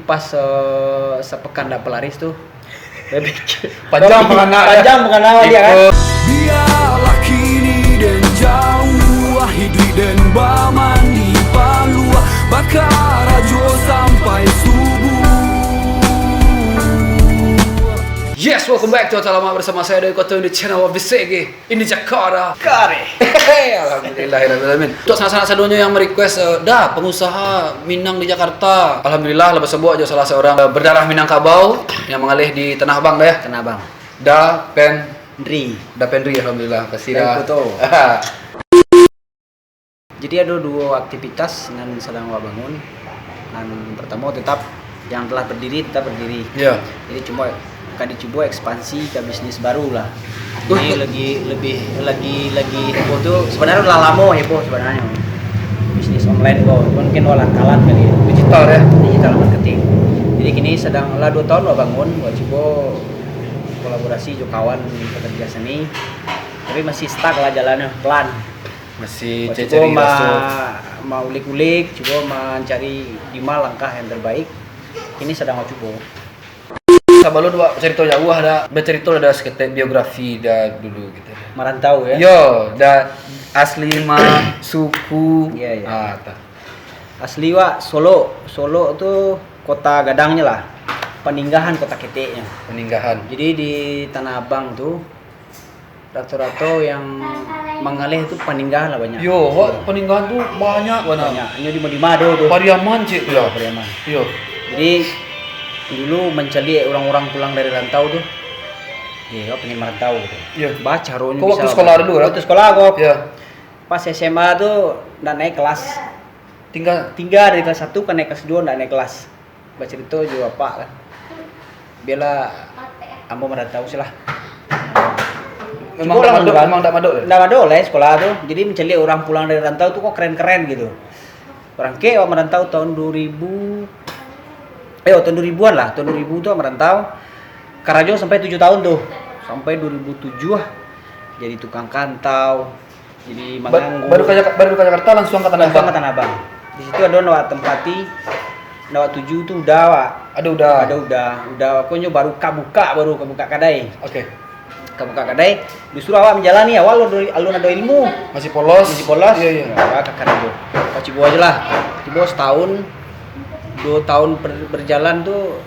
Pas sepekan tak pelaris tuh Panjang mengenal dia kan. Biarlah kini dan jauh hidri dan bamani palua bakar rajo sampai subuh. Yes, welcome back to Atalama bersama saya dari Kota di channel BCG ini Jakarta. Kare. Alhamdulillahirobbilalamin. Untuk sanak-sanak sadonya yang merequest pengusaha Minang di Jakarta. Alhamdulillah lepas sebuah aja salah seorang berdarah Minangkabau yang mengalih di Tanah Abang dah ya. Tanah Abang. Da Pendri alhamdulillah pasti dah. Betul. Jadi ada dua aktivitas yang sedang gua bangun. Yang pertama tetap yang telah berdiri tetap berdiri. Iya. Jadi cuma akan dicoba ekspansi ke bisnis baru lah. Ini lagi heboh tuh sebenarnya udah lama heboh sebenarnya. Bisnis online kok, mungkin walan-kalan kali ya. Digital marketing. Jadi kini sedang lah 2 tahun gua bangun, gua coba kolaborasi jo kawan pekerja seni. Tapi masih stuck lah jalannya pelan. Masih Gua cari mau ulik-ulik, coba mencari 5 langkah yang terbaik. Ini sedang gua coba. Sabalo dua cerita jauh ada bercerita ada sekitar biografi dah dulu gitu. Merantau ya. Yo, dah asli mah suku. Iya. Tak. Asli wa Solo. Solo tuh kota gadangnya lah. Peninggahan kota keteknya. Peninggahan. Jadi di Tanah Abang tuh rata-rata yang mengalih itu peninggahan lah banyak. Yo, peninggahan tuh banyak Banyak. Ini di Mado tuh. Pariaman cik Iya, Pariaman. Yo. Jadi dulu mencari orang-orang pulang dari rantau tuh. Iya, pengen merantau gitu. Iya. Baca caranya Kau waktu sekolah dulu kan? Waktu sekolah kok. Iya. Pas SMA tuh nggak naik kelas. Tinggal Tinggal dari kelas 1 ke naik kelas 2 nggak naik kelas. Baca cerita juga pak kan. Biarlah ambo merantau sih lah. memang tak madok. Nggak ada oleh sekolah tuh. Jadi mencari orang pulang dari rantau tuh kok keren-keren gitu. Orang orang merantau tahun 2000. Tahun 2000-an lah. Tahun 2000 tuh merantau. Karajo sampai 7 tahun tuh. Sampai 2007 lah. Jadi tukang kantau. Jadi manganggu. Baru ke Jakarta langsung ke Tanah Abang. Ke Tanah Abang. Di situ ada nawak tempati. Nawak 7 tuh udah Wak. Ada udah. Pokoknya baru kebuka kadai. Oke. Kebuka kadai. Justru awak menjalani awal alun ada ilmu. Masih polos. Iya. Nah, ke Karajo. Kau cibo aja lah. Cibo setahun. 2 tahun berjalan tuh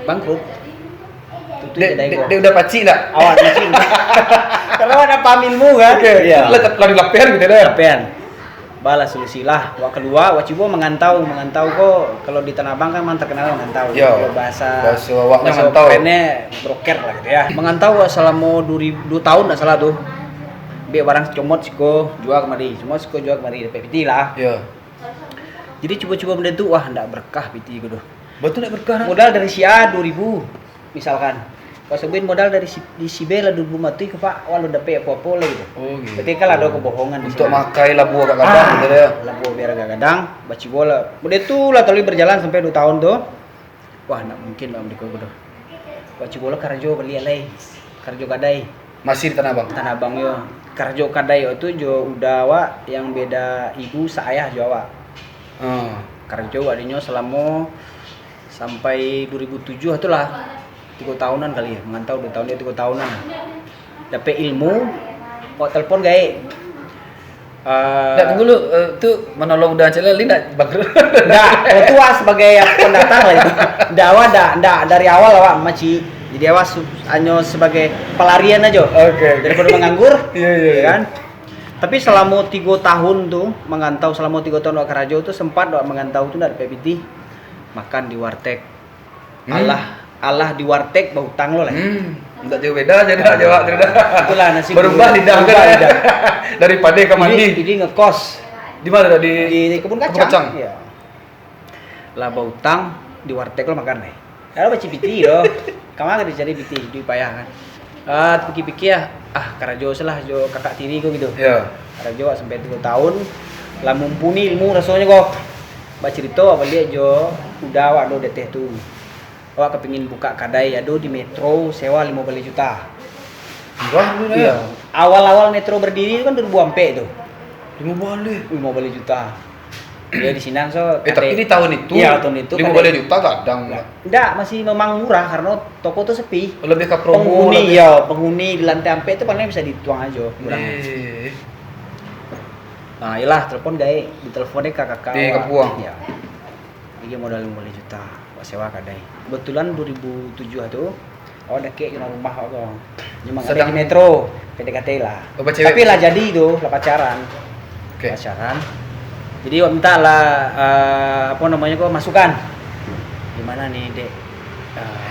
bangkrut. Dia udah paci enggak? Awal macin. Karena ada pamilmu kan. Oke. Iya. Lari lapian gitu deh. Lapian. Balas solusi lah. Wak keluar, wak cibo mengantau kok kalau di Tanah Abang kan memang terkenal mengantau. Iya. Kalau bahasa awaknya mengantau. kerennya broker lah gitu ya. Mengantau selama 2 tahun enggak salah tuh. Biar barang comot siko jual kemari. Semua siko jual kemari dapat piti lah. Iya. Jadi coba-coba benda tu wah ndak berkah piti gitu. Betul enggak berkah? Modal dari si A 2000 misalkan. Kalau sebutin modal dari si B lah 2000 mati ke Pak, walau dapat apa-apa lah gitu. Oh gitu. Berarti kan ada kebohongan di Untuk sana. makai labu agak kadang gitu deh. Labu biar agak kadang, baci bola. Udah tu lah tali berjalan sampai 2 tahun tuh. Wah, enggak mungkin lah di gitu. Baci bola Karajo beli alai. Karajo kadai. Masih di Tanah Abang. Tanah Abang yo. Karajo kadai itu jo udah wa yang beda ibu seayah jo wa. Karajo adanya selama sampai 2007 itulah 3 tahunan kali ya, mengantau 2 tahun dia 3 tahunan. Dapat ilmu, kok telepon gae. Enggak tunggu lu tu menolong udah celel enggak bangkrut. Enggak, itu sebagai pendatang lah itu. Enggak dari awal awak masih jadi awak hanya sebagai pelarian aja. Oke. Daripada menganggur. Iya. Kan? Tapi selama 3 tahun tuh mengantau selama 3 tahun wak Karajo tuh sempat wak mengantau tuh dari PPT makan di warteg. Allah di warteg bau hutang lo lah. Enggak jauh beda aja dah Jawa tu dah. Itulah nasi Berubah lidah kan ya. Daripada ke mandi. Jadi ngekos Di mana di di kebun kacang? kacang. Iya. Lah bau hutang di warteg lo makan deh. Kalau baca piti lo. Kamu enggak dicari piti di payah kan. Pikir-pikir ya, Karajo salah jo kakak tiri kok gitu. Iya. Karajo sampai 3 tahun lah mumpuni ilmu rasanya kok. Baca cerita apa dia jo udah awak do deteh tuh. Awak kepingin buka kadai ado di Metro sewa 15 juta. Wah, lu Iya. Awal-awal Metro berdiri kan 2000 ampe itu. 5 balik. 15 juta. Ya di Sindang so. Tapi di tahun itu. Iya, tahun itu. 15 juta kadang. Enggak, masih memang murah karena toko tuh sepi. Lebih ke promo. Penghuni di lantai ampe itu paling bisa dituang aja. Murah. Nah, iyalah telepon gae, diteleponnya kakak. Di Kapuang. Iya. Ini modal 15 juta. Buat sewa kadai. Kebetulan 2007 tuh ada kek rumah aku. Cuma ada di Metro, PDKT lah. Tapi lah jadi itu, lah pacaran. Pacaran. Jadi minta lah apa namanya kok masukan. Gimana nih, Dek?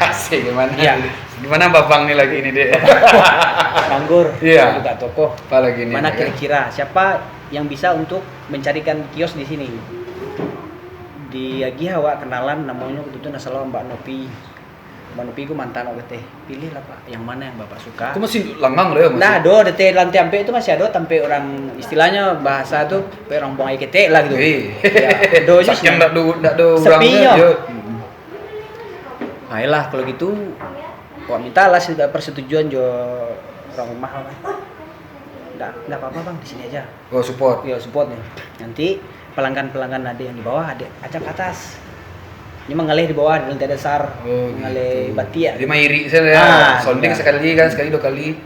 Asik gimana? Iya. Gimana Babang nih lagi ini, Dek? Nganggur. Iya. Buka toko. Apalagi nih. Mana kira-kira siapa yang bisa untuk mencarikan kios di sini? Di Gihawa kenalan namanya waktu itu nasalah Mbak Nopi. Mbak Nopi ku mantan aku teh. Pilih lah Pak, yang mana yang Bapak suka. Aku masih langgang loh ya masih. Nah, DT lantai ampe itu masih ada tampe orang istilahnya bahasa tuh orang buang air ketek lah gitu. Ya, do sih yang ndak do orangnya. Ayolah kalau gitu kok minta lah persetujuan jo orang rumah apa. Enggak apa-apa Bang, di sini aja. Oh, support. Iya, support nih. Nanti pelanggan-pelanggan ada yang di bawah ada acak ke atas. Ini mengalih di bawah di lantai dasar. Mengalih gitu. batia. Di Mairi saya ya. Sounding sekali kan, sekali 2 kali.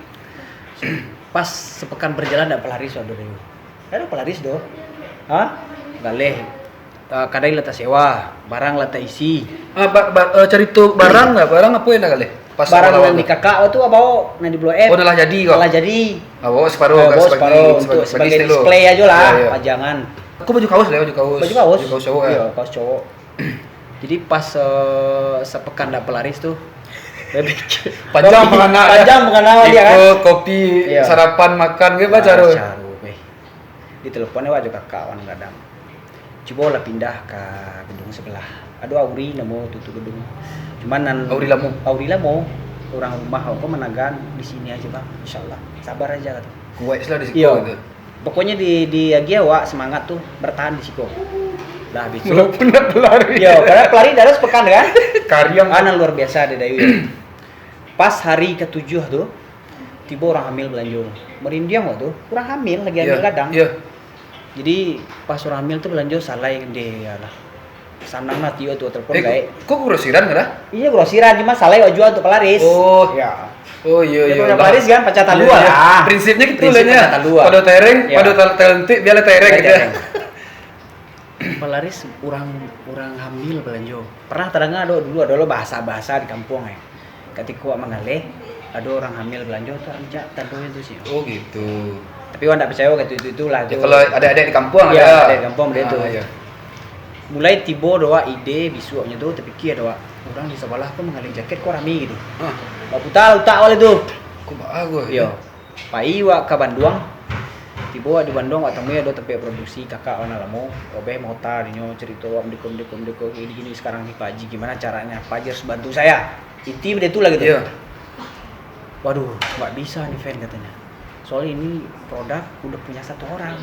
Pas sepekan berjalan enggak pelaris waduh. Ada pelaris do. Hah? Galeh. Kadang letak sewa, barang letak isi. Cari tuh barang enggak? Barang apa yang kali? Pas barang yang di kakak itu bawa yang di Blue F. Oh, udah jadi kok. Udah jadi. Bawa separuh untuk sebagai display aja lah, pajangan. Aku baju kaos deh, baju kaos. Baju kaos cowok ya. Iya, kaos cowok. Jadi pas sepekan enggak pelaris tuh panjang mengenal dia kan. Kopi, sarapan, makan gue baca ro. Di teleponnya wajah kakak wan kadang. Coba lah pindah ke gedung sebelah. Aduh Auri namo tutup gedung. Cuman Auri Lamo orang rumah aku menagan di sini aja Bang. Insyaallah. Sabar aja kata. Kuat lah di situ gitu. Pokoknya di Agiawa semangat tuh bertahan di situ. Lah habis itu benar pelari. Yo, karena pelari dari sepekan kan. Karyang Luar biasa deh Dayu. Pas hari ke-7 tuh tiba orang hamil belanja. Merindiang waktu kurang hamil lagi hamil kadang. Iya. Jadi pas orang hamil tuh belanja salah yang dia lah. Sanang mati tuh telepon kayak. Kok grosiran kan? Iya grosiran cuma salah yang jual untuk pelaris. Oh ya. Oh iya. Pelaris kan pacatan dua lah. Prinsipnya gitu lah ya. Pada tereng, pada talentik biar tereng gitu. Pelaris orang hamil belanja. Pernah terdengar dulu ada bahasa-bahasa di kampung ya. Ketika mengalih ada orang hamil belanja tuh anjak tentunya itu sih. Oh gitu. Tapi orang tak percaya gitu itulah. Ya, kalau ada di kampung ada di kampung dia tuh. Iya. Mulai tiba doa ide bisuaknya tuh terpikir doa orang di sebelah tuh mengalih jaket kok rame gitu. Pak putar utak awal itu. Kok bagus. Iya. Pai wa ke Bandung. Tiba di Bandung ketemu ada tempat produksi kakak warna lamo. Obeh mau tadinya cerita dekom gini sekarang nih Pak Haji gimana caranya? Pak Haji harus bantu saya. Inti itu lah gitu. Iya. Waduh, nggak bisa nih fan katanya. Soalnya ini produk udah punya satu orang.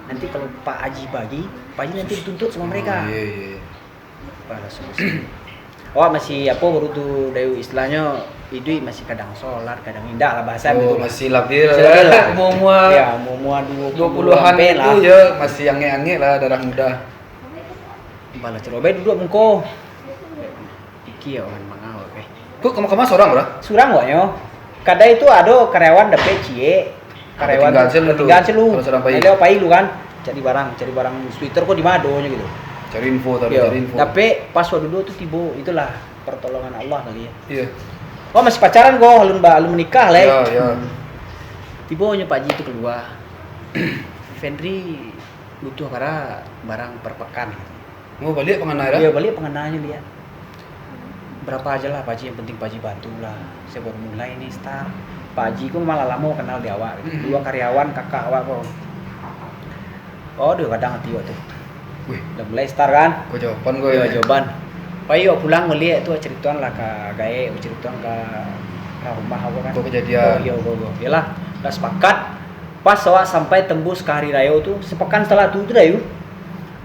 Nanti kalau Pak Haji bagi, Pak Haji nanti dituntut sama mereka. Iya. Masih apa baru tuh dari istilahnya itu masih kadang sholat, kadang indah lah bahasa gitu. Masih labil lah. Mua 20-an itu ya masih ange-ange lah darah muda. Bala cerobe duduk mengko. Iki ya orang mangau Kok kamu seorang bro? Surang gak yo. Kada itu ada karyawan dapet cie. Karyawan tinggal selu. Ada apa lu kan? Cari barang Twitter kok di madonya gitu. Cari info. Tapi pas waktu dulu tuh tiba itulah pertolongan Allah kali ya. Iya. Masih pacaran kok, alun menikah lah. Iya. Tiba-nya Pak Haji itu keluar. Fendri butuh karena barang per pekan. Mau balik pengenanya? Iya balik pengenanya dia. Berapa aja lah Pak Haji, yang penting Pak Haji bantu lah. Saya baru mulai nih start. Pak Haji ku malah lama kenal di awal. Dua karyawan kakak awak kok. Oh dia kadang hati waktu. Wih, udah mulai start kan? Kau jawaban gue. Iya jawaban. Pak Haji pulang ngeliat tuh cerituan lah ke gae, cerituan ke rumah aku kan. Kau kejadian. Iya Yalah, udah sepakat. Pas sampai tembus ke hari raya tuh, sepekan setelah itu dah yuk.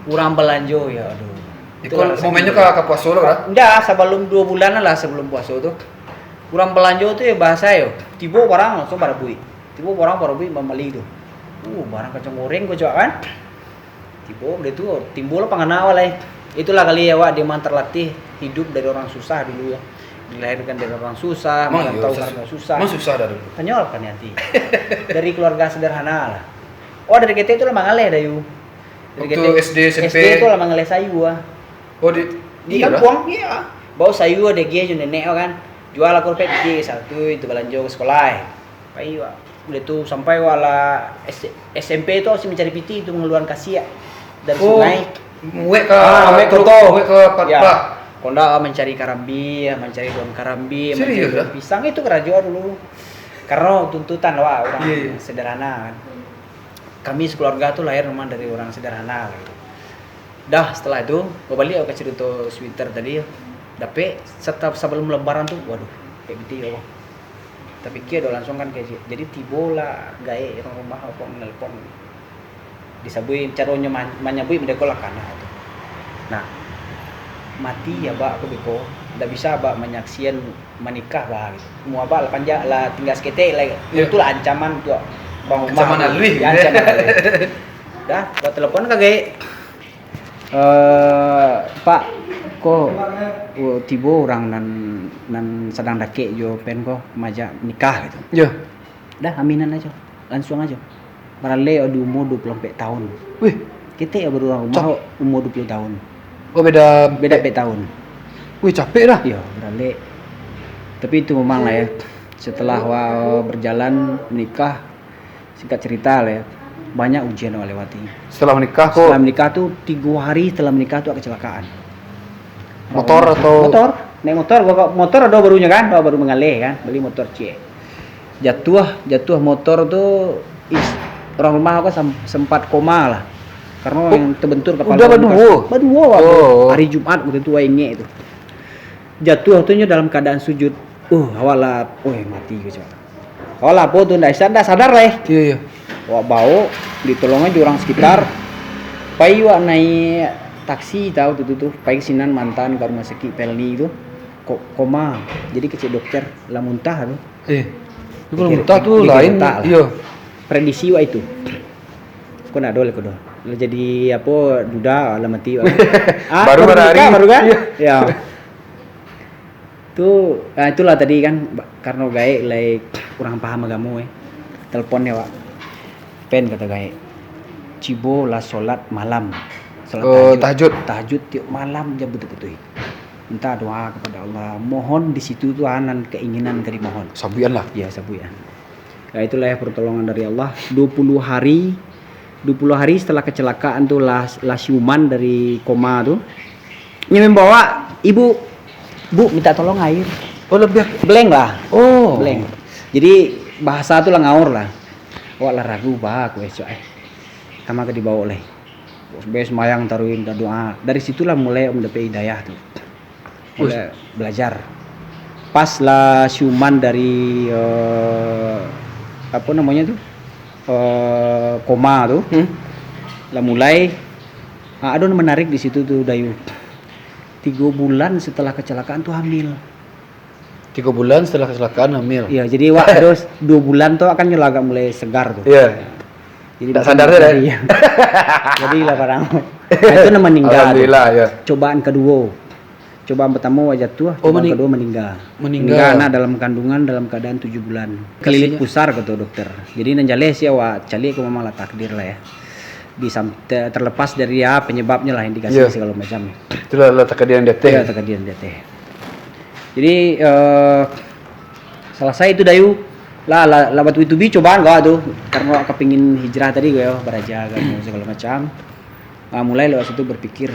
Kurang belanja ya aduh. Itu momennya ke puasa lo kan? Enggak, sebelum 2 bulanan lah sebelum puasa tuh. Kurang belanja tuh ya bahasa yo. Tiba orang langsung pada bui. Tiba orang pada bui membeli itu. Barang kacang goreng kau coba kan? tiba dia tuh timbul pengana awal itulah kali ya Wak, dia memang terlatih hidup dari orang susah dulu ya, dilahirkan dari orang susah, merantau karena susah. Emang susah dah dulu. Konyol kan nanti. Dari keluarga sederhana lah. Oh dari kita itu lah mangaleh dayu. Dari Waktu SD, SMP. SD itu lah mangaleh sayu ah. Oh di Di kampung iya. Bawa sayu ada dia jo nenek kan. Jual aku pet dia satu itu belanja ke sekolah. Pai wa. Udah tuh sampai wala SMP itu masih mencari piti itu mengeluarkan kasih ya. Dari sungai. Muek ke Muek ke Patpah. Konda mencari karambi, mencari daun karambi, Serius, mencari daun pisang itu kerajaan dulu. Karena tuntutan lah orang sederhana kan. Kami sekeluarga tuh lahir memang dari orang sederhana gitu. Dah setelah itu, gue balik ke cerita sweater tadi ya. Tapi setelah sebelum lebaran tuh, waduh, kayak gitu ya. Tapi kia udah langsung kan kayak gitu. Jadi tiba lah gae orang rumah apa nelpon. Disabui caranya menyabui mendekolah kana itu. Nah, mati ya Pak aku beko. Ndak bisa Pak menyaksikan menikah Pak gitu. Mau apa lah panjang lah tinggal sekete lah. Itu lah ancaman tuh. Bang Ancaman alwi. Ancaman alwi. Dah, buat telepon kagak. Pak, kok tiba orang nan sedang dake jo pen ko majak nikah gitu. Yo. Dah aminan aja. Langsung aja. Barale di umur 24 tahun. Wih, Kita ya baru orang rumah umur 20 tahun. oh beda 4 tahun. Wih, capek dah. Iya, berale. Tapi itu memang lah ya. Setelah berjalan menikah, singkat cerita lah ya. Banyak ujian yang lewati. Setelah menikah kok Setelah menikah tuh 3 hari setelah menikah tuh kecelakaan. motor atau Motor, naik motor ada barunya kan, baru mengalih kan, beli motor C. Jatuh motor tuh orang rumah aku sempat koma lah. Karena yang terbentur kepala. Udah Baduo. Hari Jumat waktu itu wainge itu. Jatuh waktunya dalam keadaan sujud. Awalnya, mati gue coba. Awalnya apa tuh ndak sadar lah. Iya. Wah bau, ditolong aja orang sekitar. Pai wa naik taksi tahu tuh. Pai kesinan mantan ke rumah sakit Pelni itu. Koma. Jadi ke dokter lah muntah tuh. Itu kalau muntah tuh lain. Iya. Prediksi wa itu. Kok nak dole kok jadi apa duda lah mati. Baru kan? Ya. Itulah tadi kan karena gae kurang paham agama teleponnya Wak. Pen kata gae. Cibo lah salat malam. Tahajud tiap malam jam betul-betul. Minta doa kepada Allah. Mohon di situ tuh anan keinginan dari mohon. sabuyan lah. Ya, sabuyan. Nah, itulah ya pertolongan dari Allah. 20 hari setelah kecelakaan tuh lah siuman dari koma tuh. Ini membawa ibu, Bu minta tolong air. Oh lebih Bleng lah. Oh. Bleng. Jadi bahasa tuh lah ngaur lah. Wah lah ragu bah gue Kama ke dibawa oleh. Bes mayang taruhin doa. Dari situlah mulai mendapat hidayah tuh. Mulai belajar. Pas lah siuman dari apa namanya tuh? Koma tuh. Lah mulai ada menarik di situ tuh Dayu. 3 bulan setelah kecelakaan tuh hamil. 3 bulan setelah kecelakaan hamil. Iya, jadi terus 2 bulan tuh akan agak mulai segar tuh. Iya. Jadi tak sadar deh. Iya. Jadi lah barang. Itu nama meninggal. Alhamdulillah ya. Cobaan kedua. Cobaan pertama wajah tua, cobaan kedua meninggal. Anak dalam kandungan dalam keadaan 7 bulan. Kelilit pusar kata dokter. Jadi nanjale sih cali ke memang lah takdir lah ya. Terlepas dari penyebabnya lah indikasi segala macam. Itulah takdir dia teh. Iya, takdir dia teh. Jadi selesai itu Dayu lah batu itu cobaan gua tuh karena kepingin hijrah tadi gue beraja segala macam. Mulai lewat situ berpikir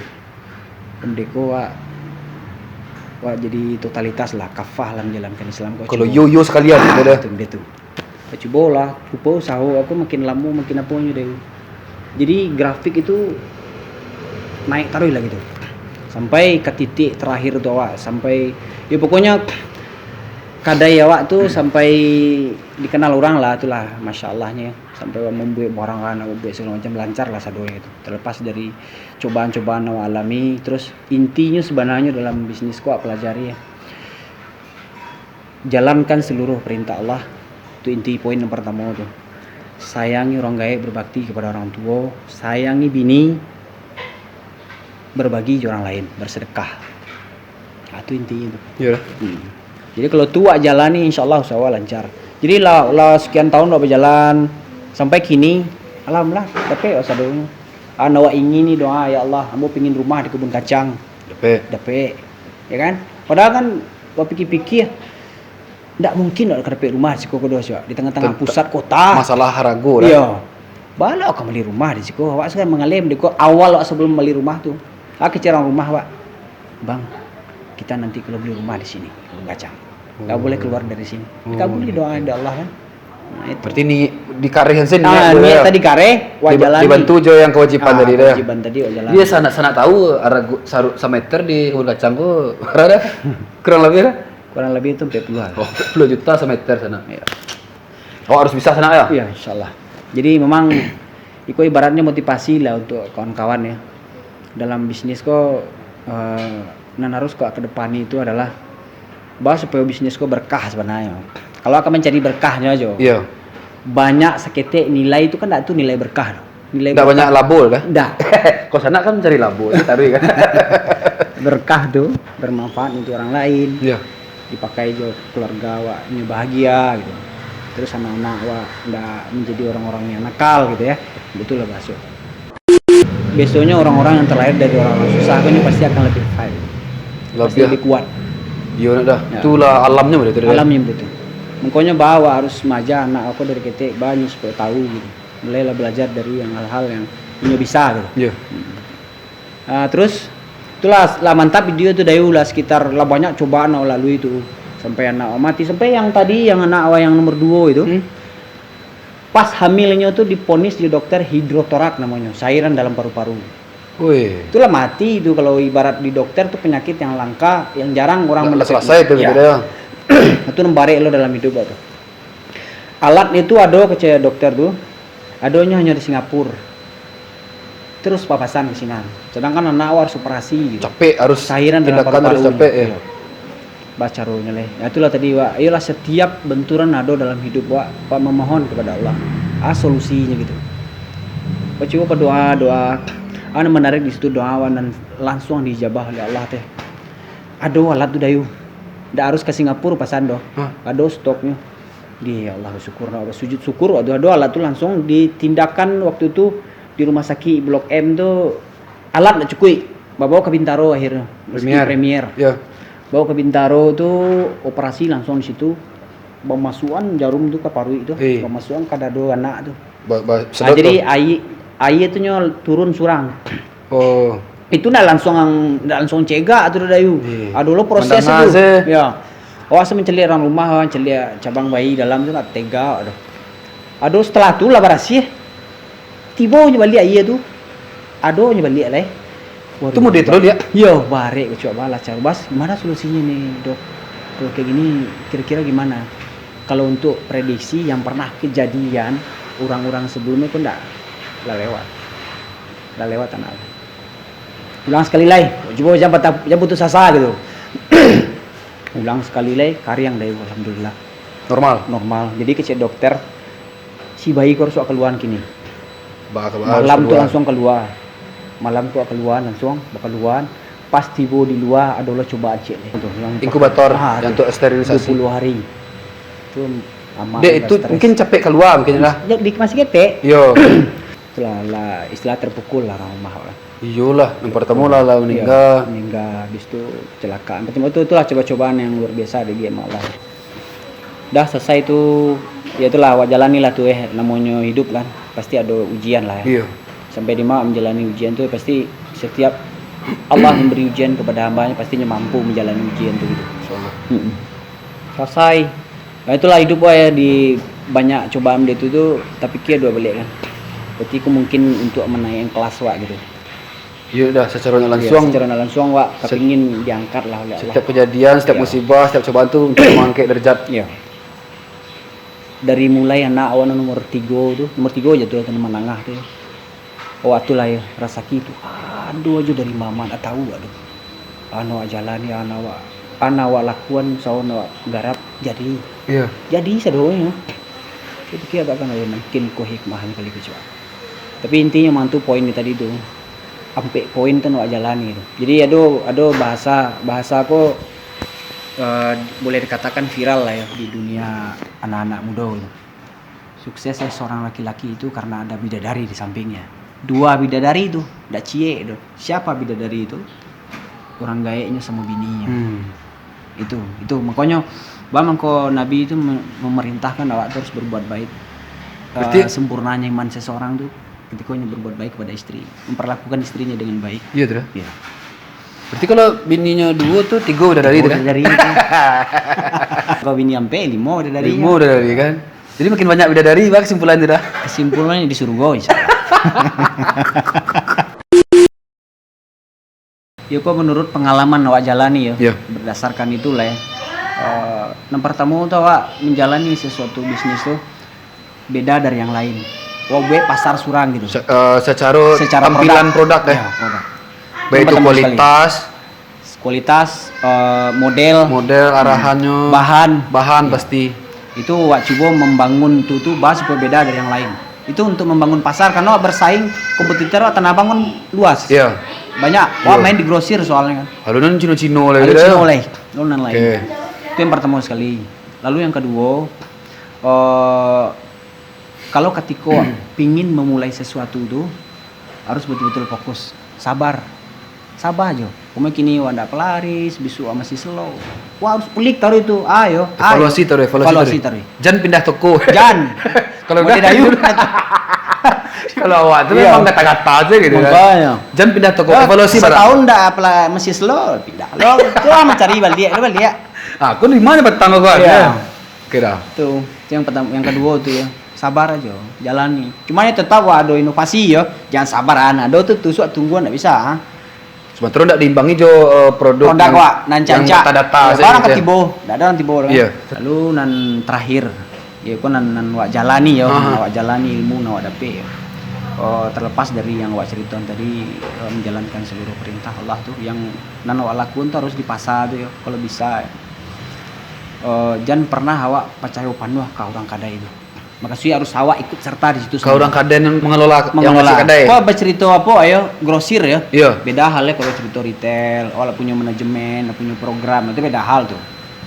pendeko wah jadi totalitas lah kafah lah menjalankan Islam. Kalau yo sekalian ada dia tuh. Coba lah, kupo sahu aku makin lama makin apa deh. Jadi grafik itu naik taruh lah gitu. Sampai ke titik terakhir tuh sampai ya pokoknya kadai tuh sampai dikenal orang lah itulah masya Allahnya sampai membuat barang kan membuat segala macam lancar lah sadonya itu terlepas dari cobaan-cobaan yang alami. Terus intinya sebenarnya dalam bisnis kok pelajari ya jalankan seluruh perintah Allah itu inti poin yang pertama tuh. Sayangi orang gaib, berbakti kepada orang tua, sayangi bini, berbagi ke orang lain, bersedekah. Nah, itu intinya tuh. Iya. Jadi kalau tua jalani insya Allah usaha lancar. Jadi lah sekian tahun udah berjalan sampai kini, alhamdulillah. Tapi usah dulu. Anak ingin nih doa ya Allah, kamu pingin rumah di kebun kacang. Dapet, ya kan? Padahal kan gua pikir-pikir, tidak mungkin ada dapet rumah di Siko Kodos ya, di tengah-tengah pusat kota. Masalah harago lah. Iya. Bala aku beli rumah di Siko. Awak sekarang mengalim di awal sebelum beli rumah tuh. Aku cerang rumah, Pak. Bang, kita nanti kalau beli rumah di sini, kebun kacang. Gak boleh keluar dari sini. Kita boleh doa dari Allah kan. Nah, itu. Berarti nih di karehan sini niat tadi kare wajalan. Dibantu jo yang kewajiban tadi dah. Kewajiban tadi wajalan. Dia sana tahu arago saru sameter di kebun kacang ku berapa? Kurang lebih lah. Kurang lebih itu 40-an. Oh, 10 juta semeter sana. Iya. Oh, harus bisa sana ya? Iya, insyaallah. Jadi memang itu ibaratnya motivasi lah untuk kawan-kawan ya. Dalam bisnis kok nan harus kok ke depan itu adalah bahwa supaya bisnis kok berkah sebenarnya. Kalau akan mencari berkahnya aja. Iya. Banyak seketik nilai itu kan enggak tuh nilai berkah. Nilai enggak banyak labo kan? Enggak. Kok sana kan mencari labo, taruh kan. Berkah tuh bermanfaat untuk orang lain. Iya. Dipakai juga keluarga awaknya bahagia gitu. Terus anak-anak awak enggak menjadi orang-orang yang nakal gitu ya. Betul lah Baso. Besoknya orang-orang yang terlahir dari orang-orang susah ini pasti akan lebih baik. Lebih kuat. Iya dah. Ya. Itulah alamnya berarti. Alamnya betul. Makanya bawa harus maja anak aku dari ketik banyak supaya tahu gitu. Mulailah belajar dari yang hal-hal yang punya bisa gitu. Iya. Terus itulah lah mantap video itu dayu lah sekitar lah banyak cobaan awak lalu itu sampai anak mati sampai yang tadi yang anak awak yang nomor 2 itu. Pas hamilnya tuh diponis di dokter hidrotorak namanya, cairan dalam paru-paru. Wih. Itulah mati itu kalau ibarat di dokter tuh penyakit yang langka, yang jarang orang selesai itu ya. Itu nembare lo dalam hidup tuh. Alat itu ada ke dokter tuh. Adanya hanya di Singapura. Terus papasan ke sini. Sedangkan anak harus operasi gitu. Capek harus cairan dalam paru-paru. Harus capek ya. Baca rohnya leh. Ya itulah tadi Wak. Ayolah setiap benturan ada dalam hidup Wak memohon kepada Allah. Solusinya gitu. Coba doa. Ana menarik di situ doa dan langsung dijabah oleh Allah teh. Aduh alat tu dayu. Ndak harus ke Singapura pasan doh. Aduh stoknya. Dia Allah syukur, sujud syukur. Aduh alat tu langsung ditindakan waktu itu di rumah sakit Blok M tu alat ndak cukup. Bawa ke Bintaro akhirnya. Premier. Ya. Bawa ke Bintaro tu operasi langsung di situ. Pemasukan jarum tu ke paru itu. Pemasukan kada do anak tu. Jadi air itu turun surang. Oh. Itu ndak langsung cegak atau dayu. Aduh lo proses itu. Ya. Awas mencelik orang rumah, celik cabang bayi dalam tu nak tega aduh. Aduh setelah tu lah berhasil. Tiba nya balik air tu. Aduh nya balik lah. Itu mau terus dia. Yo, bare coba lah cara bas. Gimana solusinya nih, Dok? Kalau kayak gini kira-kira gimana? Kalau untuk prediksi yang pernah kejadian orang-orang sebelumnya pun dah lewat anak. Ulang sekali lagi, coba jangan putus asa gitu. Ulang sekali lagi, karyang dari alhamdulillah. Normal. Jadi kecil dokter si bayi korso keluar kini. Malam tu langsung keluar. Langsung keluar. Pas tiba di luar adalah coba cek yang inkubator yang untuk sterilisasi 20 hari. Itu aman. Dia itu mungkin capek keluar mungkin lah. Masih ketek. Yo. Lah istilah terpukul lah orang rumah lah. Iyalah, yang pertama lah meninggal habis itu kecelakaan. Pertama itulah coba-cobaan yang luar biasa dari dia malah. Dah selesai itu ya itulah jalani lah tuh namanya hidup kan. Pasti ada ujian lah ya. Iya. Sampai di mana menjalani ujian tuh pasti setiap Allah memberi ujian kepada hambanya pastinya mampu menjalani ujian tuh gitu. Insyaallah. Selesai. Nah itulah hidup ya di banyak cobaan dia itu tuh tapi kia dua balik kan. Berarti aku mungkin untuk menaikkan kelas Wak gitu. Iya dah secara langsung Wak kepingin diangkat lah oleh Allah. Setiap kejadian, setiap musibah, setiap cobaan tu untuk mengangkat derajat. Iya. Dari mulai anak awan nomor 3 tu, nomor 3 aja tuh menengah tu. Waktu lah ya rasa gitu. Aduh aja dari mama tak tahu aduh. Anak jalani anak wak lakuan sawan wak garap jadi. Iya. Jadi sadonya. Itu kira akan ada mungkin ko hikmahnya kali kecuali. Tapi intinya mantu poin tadi itu sampai poin tuh awak jalani gitu. Jadi ada bahasa aku boleh dikatakan viral lah ya di dunia anak-anak muda gitu. Suksesnya seorang laki-laki itu karena ada bidadari di sampingnya. 2 bidadari itu, ndak cie itu. Siapa bidadari itu? Orang gaeknya sama bininya. Itu makanya bangko Nabi itu memerintahkan awak terus berbuat baik. Berarti- Sempurnanya iman seseorang tuh ketika berbuat baik kepada istri, memperlakukan istrinya dengan baik. Iya tuh. Ya. Berarti kalau bininya 2 tuh 3 udah dari itu kan? Bidadari itu. Kalau bini sampai 5 bidadari. 5 udah dari kan? Jadi makin banyak bidadari, Pak, kesimpulan itu dah. Kesimpulannya di surga insya Allah. Ya kok menurut pengalaman awak jalani ya, Iya. berdasarkan itulah ya. Yang pertama tuh awak menjalani sesuatu bisnis tuh beda dari yang lain. Wah, gue pasar surang gitu. Secara tampilan produk deh. Ya, produk. Baik itu Yang pertama kualitas, model, arahannya, bahan pasti. itu awak coba membangun tuh bahas supaya beda dari yang lain. Itu untuk membangun pasar karena awak bersaing kompetitor awak Tanah Abang kan luas. Iya. Banyak. Wah, main di grosir soalnya kan. Lalu nan Cino-Cino lagi Ada dah. Cino oleh, lalu lain. Oke. Itu yang pertama sekali. Lalu yang kedua, kalau ketika pingin memulai sesuatu itu harus betul-betul fokus, sabar aja. Kamu kini wanda pelaris, bisu masih slow. Wah harus pelik taruh itu, ayo. Evaluasi taruh. Jangan pindah toko. Jangan. Kalau Mau didayung. Kalau awak tuh Iya. memang kata-kata aja gitu kan. Makanya. Jangan pindah toko, evaluasi barang. Setahun dah masih slow, pindah. Lo itu mencari balik. Aku di mana petang gua? Iya. Kira. Tuh, itu yang pertama, yang kedua tuh ya, sabar aja, jalani. Cuma ya tetap ada inovasi ya, jangan sabar ada tuh tusuk tungguan enggak bisa. Sementara ndak diimbangi jo produk Wak, nan yang canca. data-data Ya, barang gitu ya. ketibo, enggak ada nan tibo. Iya. Lalu nan terakhir, ya kok nan wak jalani ya, Aha. wak jalani ilmu nan wak dapet ya. Terlepas dari yang wak cerita tadi, menjalankan seluruh perintah Allah tuh yang nan wak lakukan tuh harus di pasar tuh ya, kalau bisa. Jangan pernah awak percaya panuh ke orang kada itu. Makasih harus awak ikut serta di situ. Kau orang kaden yang mengelola yang masih kadai. Kau bercerita apa ayo grosir ya? Iya. Beda halnya kalau cerita retail, awak punya manajemen, punya program, itu beda hal tuh.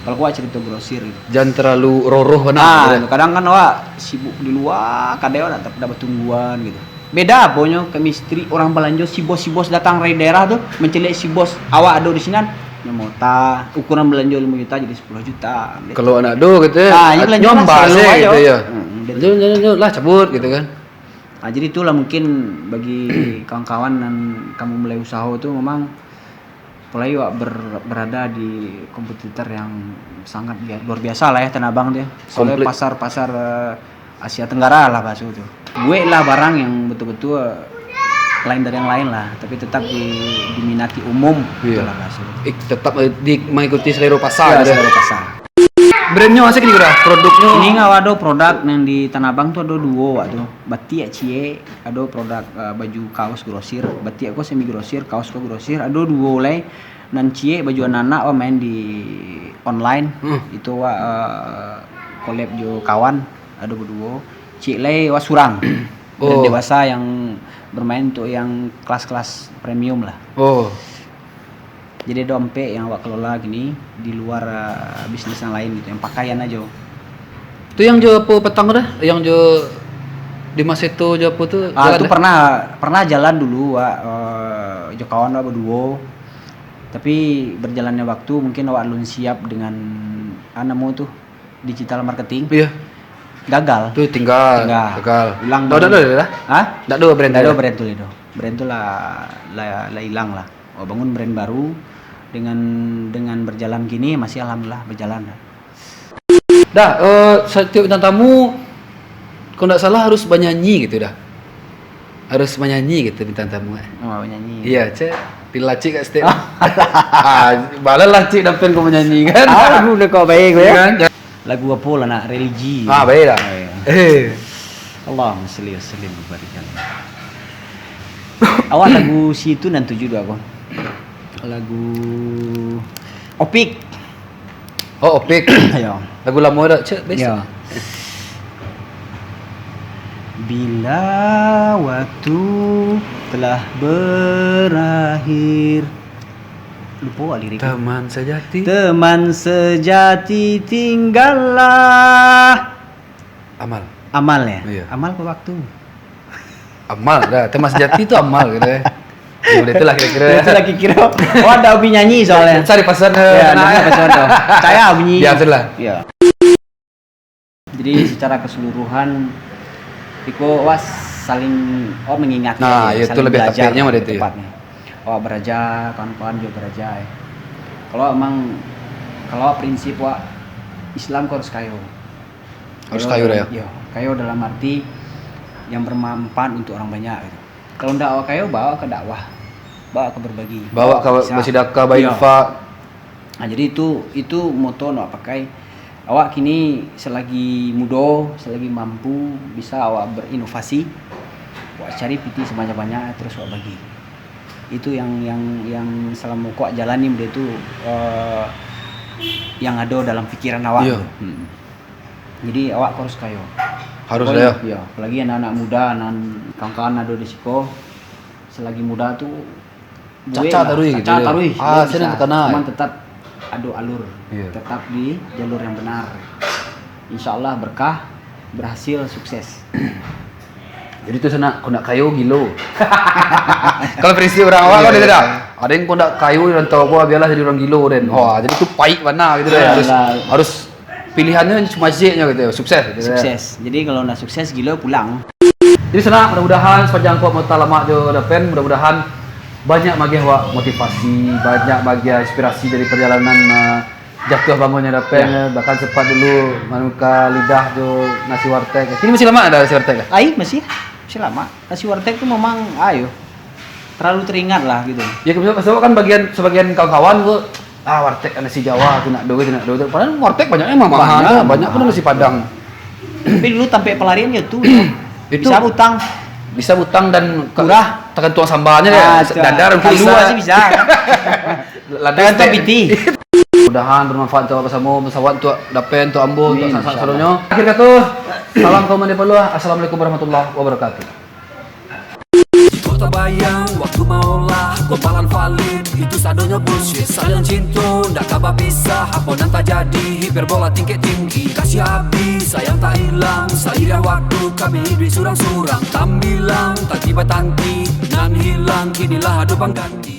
Kalau gua cerita grosir gitu. Jangan terlalu roroh Nah, kadang kan awak sibuk di luar, kadang awak dapat tungguan gitu. Beda pokoknya chemistry orang belanja si bos datang dari daerah tuh mencelik si bos awak ada di sini nyemota ukuran belanja 5 juta jadi 10 juta. Kalau anak do gitu ya. Nah, ini belanja nyombas selalu aja. gitu ya. Gitu. Jangan lah cabut gitu kan. Nah, jadi itulah mungkin bagi kawan-kawan dan kamu mulai usaha itu memang mulai berada di kompetitor yang sangat luar biasa lah ya Tanah Abang tuh ya. Soalnya pasar Asia Tenggara lah bahasa itu. Gue lah barang yang betul-betul lain dari yang lain lah, tapi tetap diminati umum Iya. itulah bahasa itu. Tetap mengikuti selera pasar. Ya, gitu ya. selera pasar. Brandnya asik nih udah, produknya. Ini nggak ada produk yang di Tanah Abang tuh ada 2 waktu. Batik cie, ada produk baju kaos grosir. Batik aku semi grosir, kaos aku grosir. Ada 2 oleh. Nan cie baju anak-anak main di online. Itu collab jo kawan. Ada 2. Cie le surang. Dan dewasa yang bermain untuk yang kelas-kelas premium lah. Oh. Jadi dompet yang awak kelola gini di luar bisnis yang lain gitu, yang pakaian aja. Itu yang jo apa petang dah? Yang jo di masa itu jo apa tuh? Itu pernah jalan dulu jo kawan awak berdua. Tapi berjalannya waktu mungkin awak belum siap dengan anamu tuh digital marketing. Iya. Gagal. Tuh tinggal. Hilang. Dah. Hah? Dah do brand. Dah do brand tuh itu. Brand tuh lah hilang lah. Bangun brand baru dengan berjalan gini masih alhamdulillah berjalan. Dah, setiap bintang tamu kalau enggak salah harus bernyanyi gitu dah. Harus menyanyi gitu bintang tamu. Oh, nyanyi. Iya, Cek. Dilacik kat setiap. Bala lacik dapat kau menyanyi kan. Lagu udah kau baik gue ya. Kan? Lagu apa lah nak religi. Baik dah. Allahumma sholli wa sallim wa barik alaihi. Awak lagu situ dan 72 aku. Lagu Opik. Oh, Opik. Ayo. Lagu lama dah, Cek. Biasa. Ya. Bila waktu telah berakhir. Lupa liriknya. Teman sejati. Teman sejati tinggallah. Amal. Amal ya? Iya. Amal apa waktu? Amal dah. Teman sejati itu amal gitu ya. Ya, udah itulah kira-kira. Itu lagi kira. Oh, ada Abi nyanyi soalnya. Cari pasan. Ya, namanya pas ada. Saya bunyi. Ya, betul lah. Iya. Jadi secara keseluruhan Iko was saling mengingatkan. Nah, ya, itu saling lebih belajar tepatnya pada itu ya. tepatnya. Beraja, kawan-kawan juga beraja. Ya. Kalau prinsip Islam kau harus kayo. Harus kayo ya. Iya, kayo dalam arti yang bermanfaat untuk orang banyak gitu. Kalau ndak kayo bawa ke dakwah, bawa ke berbagi, Bawa ke bersedekah, berinfak. Nah, jadi itu moto nak pakai. Awak kini selagi muda, selagi mampu bisa awak berinovasi, awak cari piti sebanyak-banyak terus awak bagi. Itu yang selama kau jalani dia itu yang ada dalam pikiran awak. Iya. Jadi awak harus kayo. Harus Pokoknya, ya. Iya, apalagi anak-anak muda, kawan-kawan ada di siko, selagi muda tuh Caca tarui gitu ya. tarui. Ah, saya terkenal. Cuman tetap adu alur, Iya. tetap di jalur yang benar. Insya Allah berkah, berhasil, sukses. Jadi itu sana kau nak kayu gilo. Kalau prinsip orang awal kau tidak. Ada yang kau nak kayu dan tahu apa biarlah jadi orang gilo dan. Wah, jadi itu pahit mana gitu deh. Harus pilihannya cuma Z-nya gitu ya. Sukses gitu. Sukses. Jadi kalau nak sukses gilo pulang. Jadi sana mudah-mudahan sepanjang kau mau lama jo depan mudah-mudahan banyak bagi awak motivasi, banyak bagi inspirasi dari perjalanan jatuh bangunnya depan. Bahkan sempat dulu manuka lidah jo nasi warteg. Ini masih lama ada nasi warteg? Masih lama. Nasi warteg itu memang terlalu teringat lah gitu. Ya kebetulan kan sebagian kawan-kawan gua warteg nasi Jawa tu nak do. Padahal warteg banyaknya mahal. Banyak pun nasi Padang. Tapi dulu sampai pelarian ya tuh. Itu Bisa utang dan murah. tekan tuang sambalnya ya. Dadar Kalua sih bisa. Tekan tuang piti. Mudahan bermanfaat untuk bersama pesawat untuk dapen untuk ambo untuk salunya. Akhir kata salam kaum mandi peluah. Assalamualaikum warahmatullahi wabarakatuh. Kau tak bayang waktu maulah gopalan valid itu sadonya bullshit. Sayang cinta ndak kabar pisah apa nan tak jadi hiperbola tingkat tinggi. Kasih habis sayang tak hilang seiring waktu kami hidup surang-surang. Tambilang tak tiba tanti nan hilang kinilah adu pangganti.